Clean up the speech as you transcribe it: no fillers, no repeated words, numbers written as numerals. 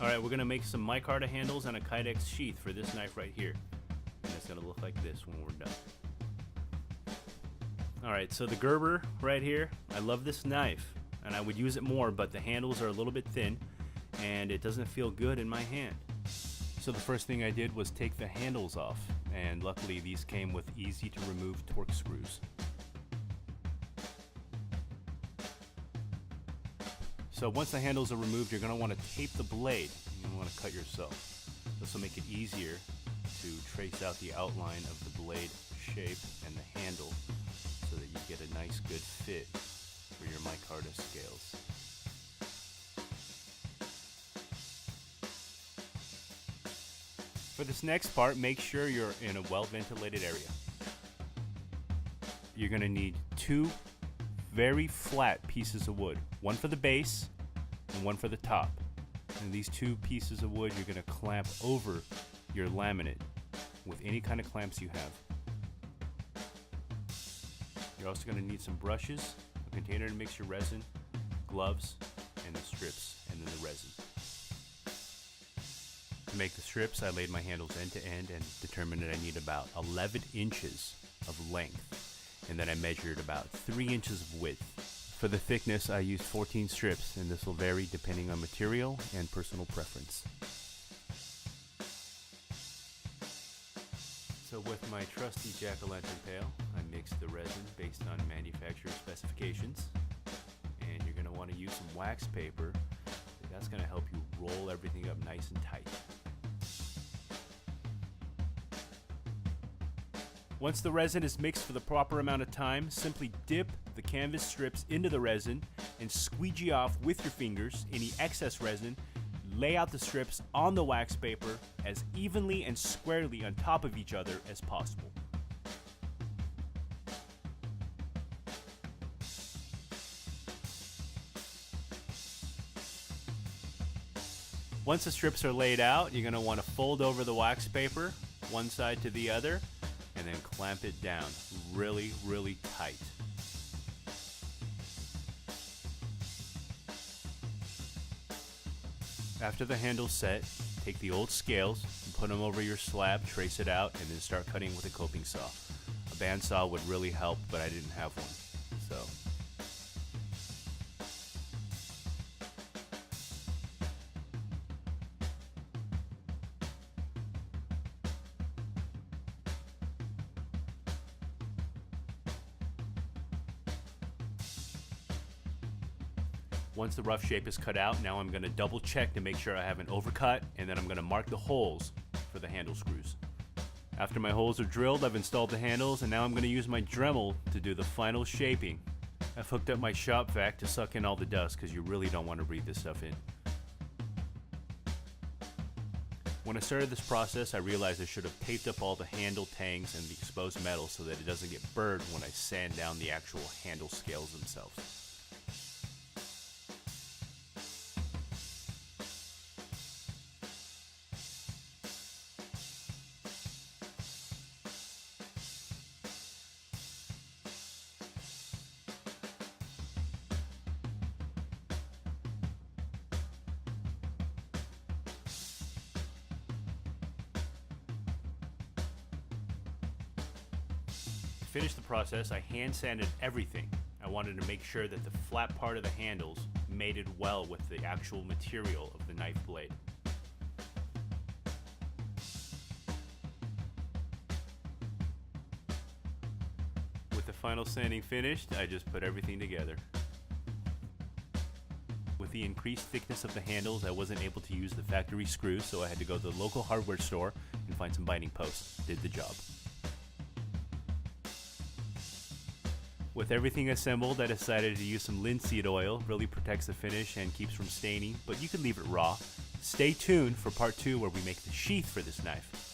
Alright, we're going to make some micarta handles and a kydex sheath for this knife right here. And it's going to look like this when we're done. Alright, so the Gerber right here, I love this knife and I would use it more, but the handles are a little bit thin and it doesn't feel good in my hand. So the first thing I did was take the handles off, and luckily these came with easy to remove torque screws. So once the handles are removed, you're going to want to tape the blade. You don't want to cut yourself. This will make it easier to trace out the outline of the blade shape and the handle so that you get a nice good fit for your micarta scales. For this next part, make sure you're in a well-ventilated area. You're going to need two very flat pieces of wood, one for the base and one for the top. And these two pieces of wood you're going to clamp over your laminate with any kind of clamps you have. You're also going to need some brushes, a container to mix your resin, gloves, and the strips, and then the resin. To make the strips, I laid my handles end to end and determined that I need about 11 inches of length, and then I measured about 3 inches of width. For the thickness, I used 14 strips, and this will vary depending on material and personal preference. So with my trusty jack-o'-lantern pail, I mixed the resin based on manufacturer specifications, and you're going to want to use some wax paper. That's going to help you roll everything up nice and tight. Once the resin is mixed for the proper amount of time, simply dip the canvas strips into the resin and squeegee off with your fingers any excess resin. Lay out the strips on the wax paper as evenly and squarely on top of each other as possible. Once the strips are laid out, you're going to want to fold over the wax paper one side to the other and then clamp it down really, really tight. After the handle's set, take the old scales and put them over your slab, trace it out, and then start cutting with a coping saw. A bandsaw would really help, but I didn't have one, so. Once the rough shape is cut out, now I'm going to double check to make sure I haven't overcut, and then I'm going to mark the holes for the handle screws. After my holes are drilled, I've installed the handles, and now I'm going to use my Dremel to do the final shaping. I've hooked up my shop vac to suck in all the dust because you really don't want to breathe this stuff in. When I started this process, I realized I should have taped up all the handle tangs and the exposed metal so that it doesn't get burned when I sand down the actual handle scales themselves. To finish the process, I hand sanded everything. I wanted to make sure that the flat part of the handles mated well with the actual material of the knife blade. With the final sanding finished, I just put everything together. With the increased thickness of the handles, I wasn't able to use the factory screws, so I had to go to the local hardware store and find some binding posts. Did the job. With everything assembled, I decided to use some linseed oil. Really protects the finish and keeps from staining, but you can leave it raw. Stay tuned for part 2 where we make the sheath for this knife.